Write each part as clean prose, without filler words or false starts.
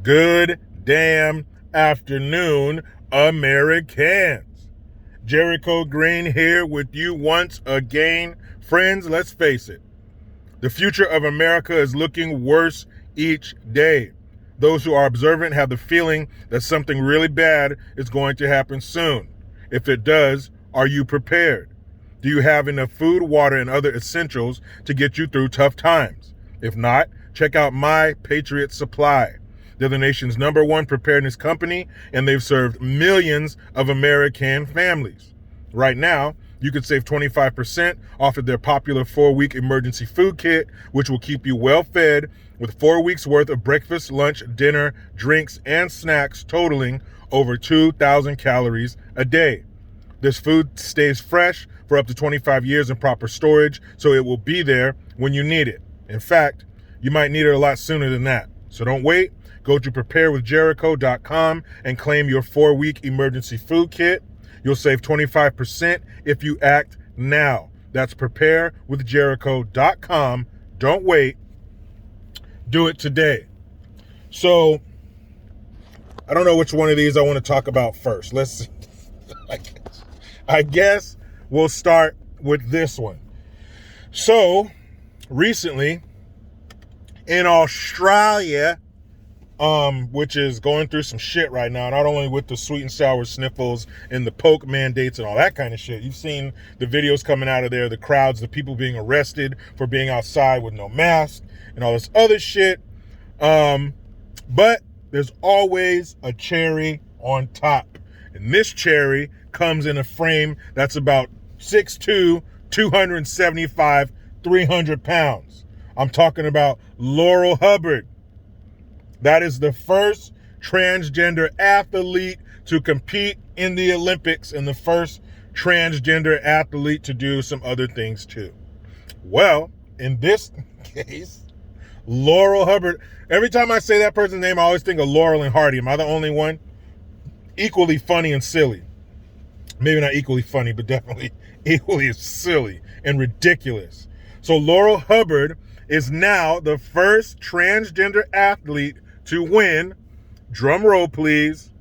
Good damn afternoon, Americans. Jericho Green here with you once again. Friends, let's face it. The future of America is looking worse each day. Those who are observant have the feeling that something really bad is going to happen soon. If it does, are you prepared? Do you have enough food, water, and other essentials to get you through tough times? If not, check out My Patriot Supply. They're the nation's #1 preparedness company, and they've served millions of American families. Right now, you can save 25% off of their popular 4-week emergency food kit, which will keep you well fed with 4 weeks worth of breakfast, lunch, dinner, drinks, and snacks totaling over 2,000 calories a day. This food stays fresh for up to 25 years in proper storage, so it will be there when you need it. In fact, you might need it a lot sooner than that. So don't wait. Go to preparewithjericho.com and claim your 4-week emergency food kit. You'll save 25% if you act now. That's preparewithjericho.com. Don't wait. Do it today. So, I don't know which one of these I want to talk about first. I guess we'll start with this one. So, recently, in Australia, which is going through some shit right now, not only with the sweet and sour sniffles and the poke mandates and all that kind of shit. You've seen the videos coming out of there, the crowds, the people being arrested for being outside with no mask and all this other shit. But there's always a cherry on top. And this cherry comes in a frame that's about 6'2", 275, 300 pounds. I'm talking about Laurel Hubbard. That is the first transgender athlete to compete in the Olympics and the first transgender athlete to do some other things too. Well, in this case, Laurel Hubbard, every time I say that person's name, I always think of Laurel and Hardy. Am I the only one? Equally funny and silly. Maybe not equally funny, but definitely equally silly and ridiculous. So Laurel Hubbard is now the first transgender athlete to win, drum roll please,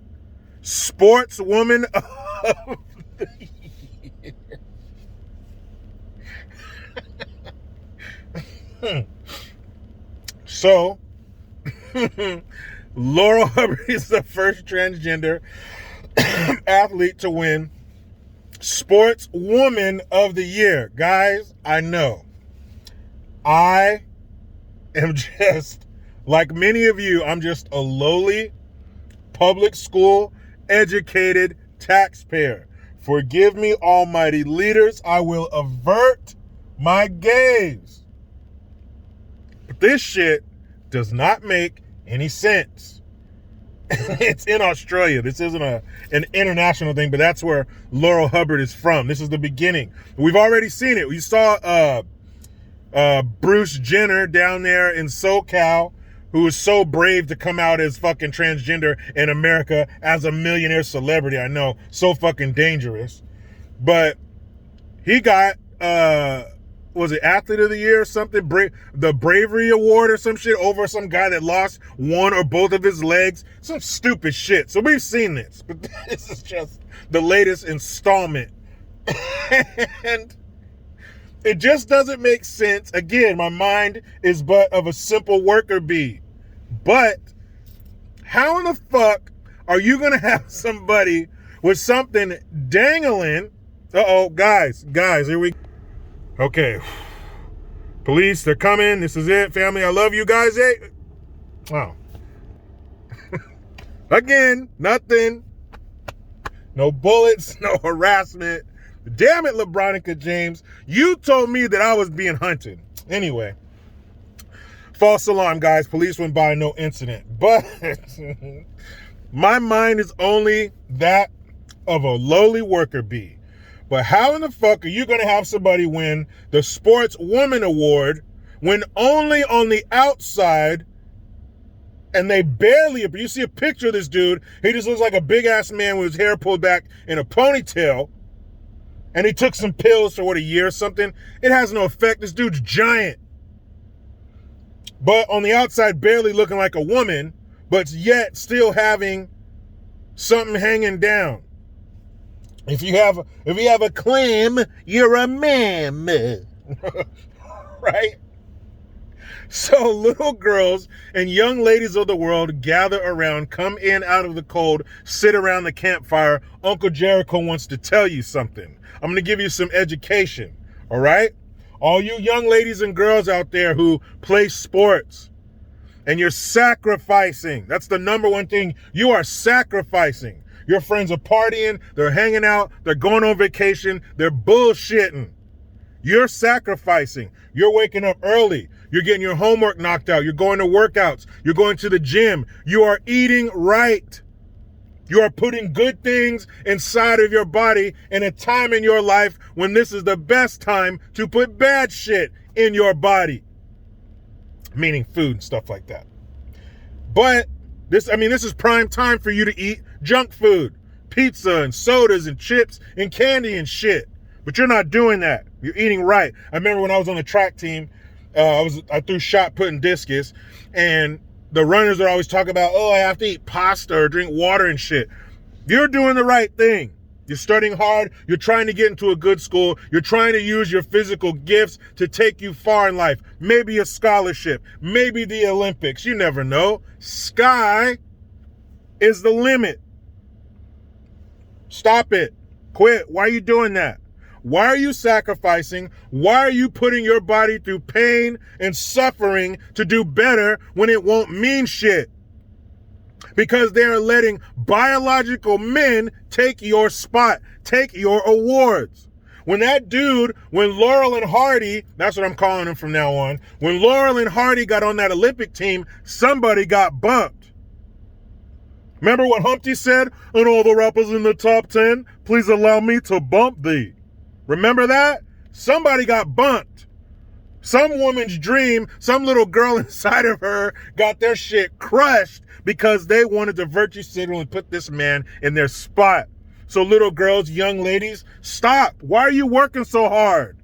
Sportswoman of the Year. So, Laurel Hubbard is the first transgender athlete to win Sportswoman of the Year. Guys, I know. I am just, like many of you, I'm just a lowly public school educated taxpayer. Forgive me, almighty leaders. I will avert my gaze. But this shit does not make any sense. It's in Australia. This isn't an international thing, but that's where Laurel Hubbard is from. This is the beginning. We've already seen it. We saw Bruce Jenner down there in SoCal, who was so brave to come out as fucking transgender in America as a millionaire celebrity. I know, so fucking dangerous. But he got, was it Athlete of the Year or something? The Bravery Award or some shit over some guy that lost one or both of his legs. Some stupid shit. So we've seen this, but this is just the latest installment. And it just doesn't make sense. Again, my mind is but of a simple worker bee. But how in the fuck are you going to have somebody with something dangling? Uh-oh, guys, here we go. Okay. Police, they're coming. This is it, family. I love you guys. Hey. Wow. Again, nothing. No bullets, no harassment. Damn it, LeBronica James. You told me that I was being hunted. Anyway. False alarm, guys. Police went by, no incident. But my mind is only that of a lowly worker bee. But how in the fuck are you going to have somebody win the Sportswoman Award when only on the outside, and they barely, you see a picture of this dude, he just looks like a big-ass man with his hair pulled back in a ponytail, and he took some pills for, a year or something? It has no effect. This dude's giant. But on the outside, barely looking like a woman, but yet still having something hanging down. If you have a clam, you're a man. Right? So little girls and young ladies of the world gather around, come in out of the cold, sit around the campfire. Uncle Jericho wants to tell you something. I'm going to give you some education, all right? All you young ladies and girls out there who play sports and you're sacrificing. That's the number one thing. You are sacrificing. Your friends are partying, they're hanging out, they're going on vacation, they're bullshitting. You're sacrificing. You're waking up early. You're getting your homework knocked out. You're going to workouts. You're going to the gym. You are eating right. You are putting good things inside of your body in a time in your life when this is the best time to put bad shit in your body. Meaning food and stuff like that. But this is prime time for you to eat junk food, pizza and sodas and chips and candy and shit. But you're not doing that. You're eating right. I remember when I was on the track team, I threw shot put and discus, and the runners would always talk about, I have to eat pasta or drink water and shit. You're doing the right thing. You're studying hard. You're trying to get into a good school. You're trying to use your physical gifts to take you far in life. Maybe a scholarship, maybe the Olympics. You never know. Sky is the limit. Stop it. Quit. Why are you doing that? Why are you sacrificing? Why are you putting your body through pain and suffering to do better when it won't mean shit? Because they are letting biological men take your spot, take your awards. When Laurel and Hardy, that's what I'm calling him from now on, when Laurel and Hardy got on that Olympic team, somebody got bumped. Remember what Humpty said? And all the rappers in the top 10, please allow me to bump thee. Remember that? Somebody got bumped. Some woman's dream, some little girl inside of her got their shit crushed because they wanted to virtue signal and put this man in their spot. So little girls, young ladies, stop. Why are you working so hard?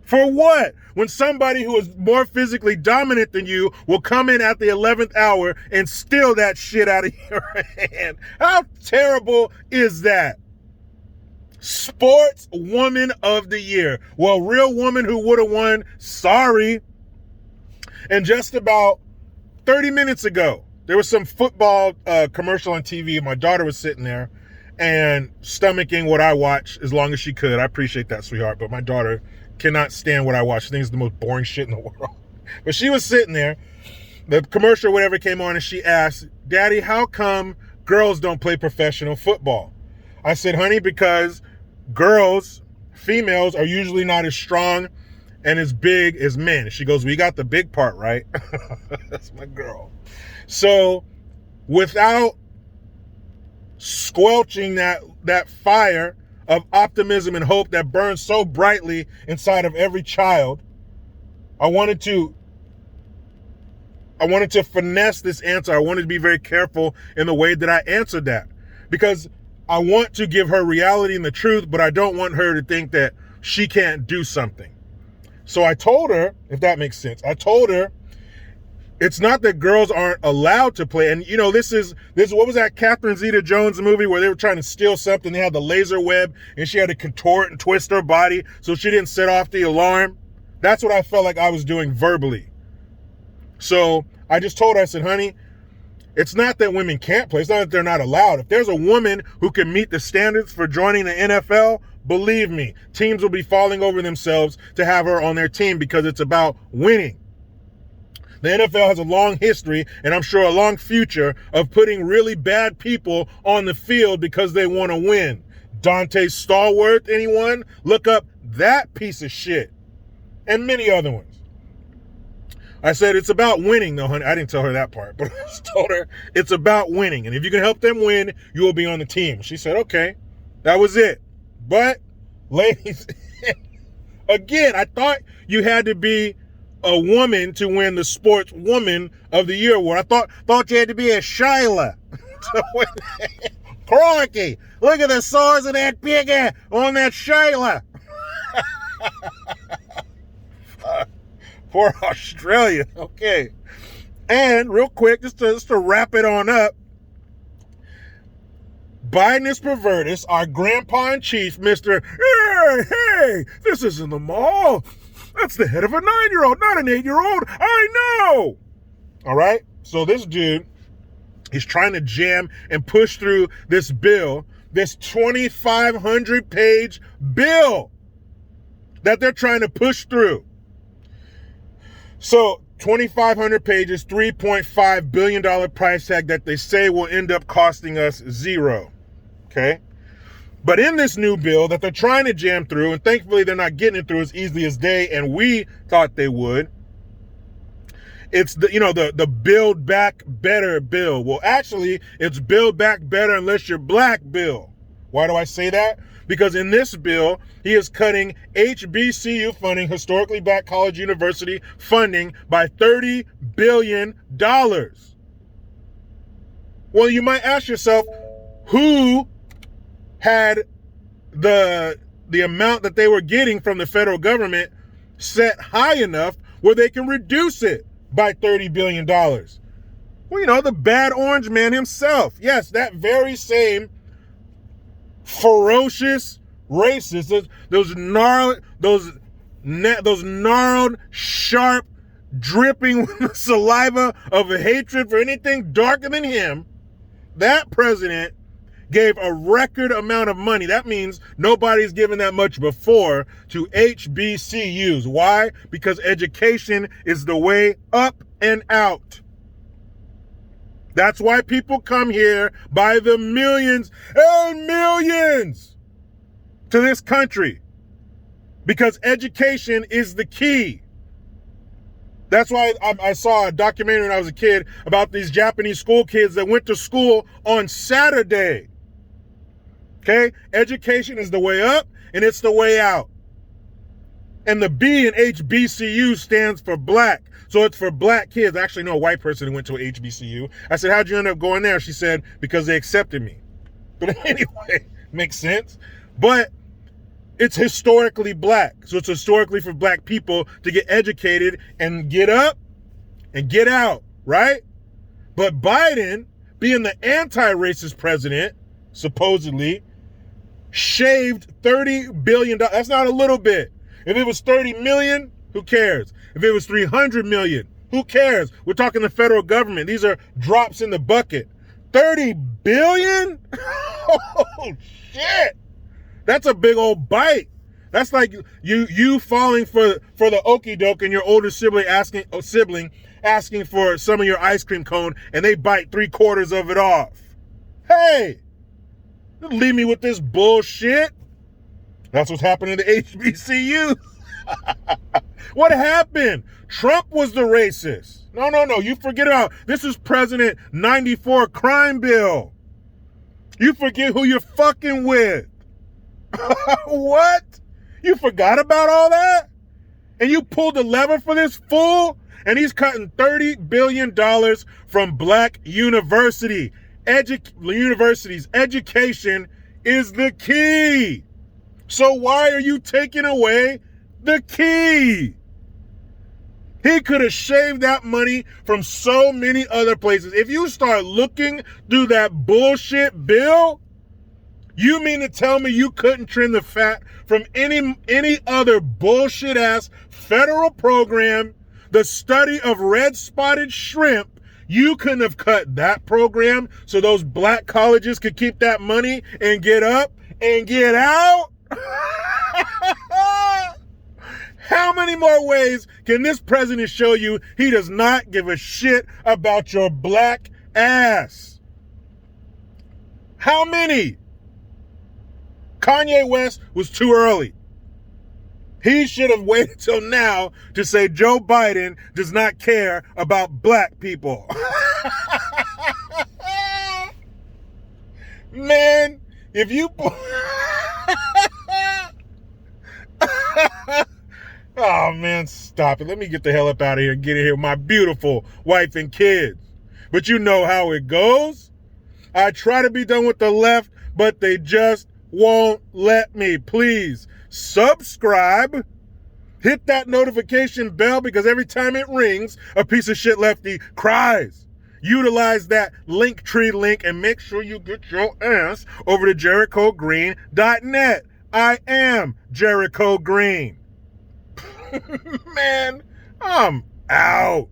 For what? When somebody who is more physically dominant than you will come in at the 11th hour and steal that shit out of your hand. How terrible is that? Sportswoman of the Year. Well, real woman who would have won, sorry. And just about 30 minutes ago, there was some football commercial on TV. My daughter was sitting there and stomaching what I watch as long as she could. I appreciate that, sweetheart. But my daughter cannot stand what I watch. She thinks it's the most boring shit in the world. But she was sitting there. The commercial, whatever, came on, and she asked, Daddy, how come girls don't play professional football? I said, honey, because females are usually not as strong and as big as men. She goes, we got the big part right. That's my girl. So without squelching that fire of optimism and hope that burns so brightly inside of every child, I wanted to finesse this answer. I wanted to be very careful in the way that I answered that, because I want to give her reality and the truth, but I don't want her to think that she can't do something. So I told her, if that makes sense, it's not that girls aren't allowed to play. And this is what was that Catherine Zeta-Jones movie where they were trying to steal something? They had the laser web and she had to contort and twist her body so she didn't set off the alarm. That's what I felt like I was doing verbally. So I just told her, I said, honey, it's not that women can't play. It's not that they're not allowed. If there's a woman who can meet the standards for joining the NFL, believe me, teams will be falling over themselves to have her on their team because it's about winning. The NFL has a long history, and I'm sure a long future, of putting really bad people on the field because they want to win. Dante Stallworth, anyone? Look up that piece of shit. And many other ones. I said, it's about winning, though, honey. I didn't tell her that part, but I just told her it's about winning. And if you can help them win, you will be on the team. She said, okay, that was it. But, ladies, again, I thought you had to be a woman to win the Sportswoman of the Year award. I thought you had to be a Shyla to win. Crikey, look at the size of that piggy on that Shyla. Poor Australia. Okay. And real quick, just to wrap it on up, Biden is pervertus, our grandpa in chief, Mr. Hey, this isn't the mall. That's the head of a 9-year-old, not an 8-year-old. I know. All right. So this dude, he's trying to jam and push through this bill, this 2,500-page bill that they're trying to push through. So 2,500 pages, $3.5 billion price tag that they say will end up costing us zero. Okay. But in this new bill that they're trying to jam through, and thankfully they're not getting it through as easily as they and we thought they would, it's the Build Back Better bill. Well, actually, it's Build Back Better unless you're black bill. Why do I say that? Because in this bill, he is cutting HBCU funding, historically black college university funding, by $30 billion. Well, you might ask yourself, who had the amount that they were getting from the federal government set high enough where they can reduce it by $30 billion? Well, the bad orange man himself. Yes, that very same ferocious racist, those gnarled, sharp, dripping with the saliva of hatred for anything darker than him, that president gave a record amount of money. That means nobody's given that much before to HBCUs. Why? Because education is the way up and out. That's why people come here by the millions and millions to this country. Because education is the key. That's why I saw a documentary when I was a kid about these Japanese school kids that went to school on Saturday. Okay? Education is the way up and it's the way out. And the B in HBCU stands for black. So it's for black kids. I actually know a white person who went to an HBCU. I said, how'd you end up going there? She said, because they accepted me. But anyway, makes sense. But it's historically black. So it's historically for black people to get educated and get up and get out, right? But Biden, being the anti-racist president, supposedly, shaved $30 billion. That's not a little bit. If it was 30 million, who cares? If it was 300 million, who cares? We're talking the federal government. These are drops in the bucket. 30 billion? Oh, shit. That's a big old bite. That's like you falling for the okie doke and your older sibling asking for some of your ice cream cone and they bite 3/4 of it off. Hey, don't leave me with this bullshit. That's what's happening to HBCU. What happened? Trump was the racist. No. You forget about this is President 94 crime bill. You forget who you're fucking with. What? You forgot about all that? And you pulled the lever for this fool? And he's cutting $30 billion from black universities. Education is the key. So why are you taking away the key? He could have shaved that money from so many other places. If you start looking through that bullshit bill, you mean to tell me you couldn't trim the fat from any other bullshit ass federal program, the study of red-spotted shrimp? You couldn't have cut that program so those black colleges could keep that money and get up and get out? How many more ways can this president show you he does not give a shit about your black ass? How many? Kanye West was too early. He should have waited till now to say Joe Biden does not care about black people. Man, if you... Oh, man, stop it. Let me get the hell up out of here and get in here with my beautiful wife and kids. But you know how it goes. I try to be done with the left, but they just won't let me. Please subscribe Hit that notification bell because every time it rings, a piece of shit lefty cries. Utilize that Linktree link and make sure you get your ass over to JerichoGreen.net. I am Jericho Green. Man, I'm out.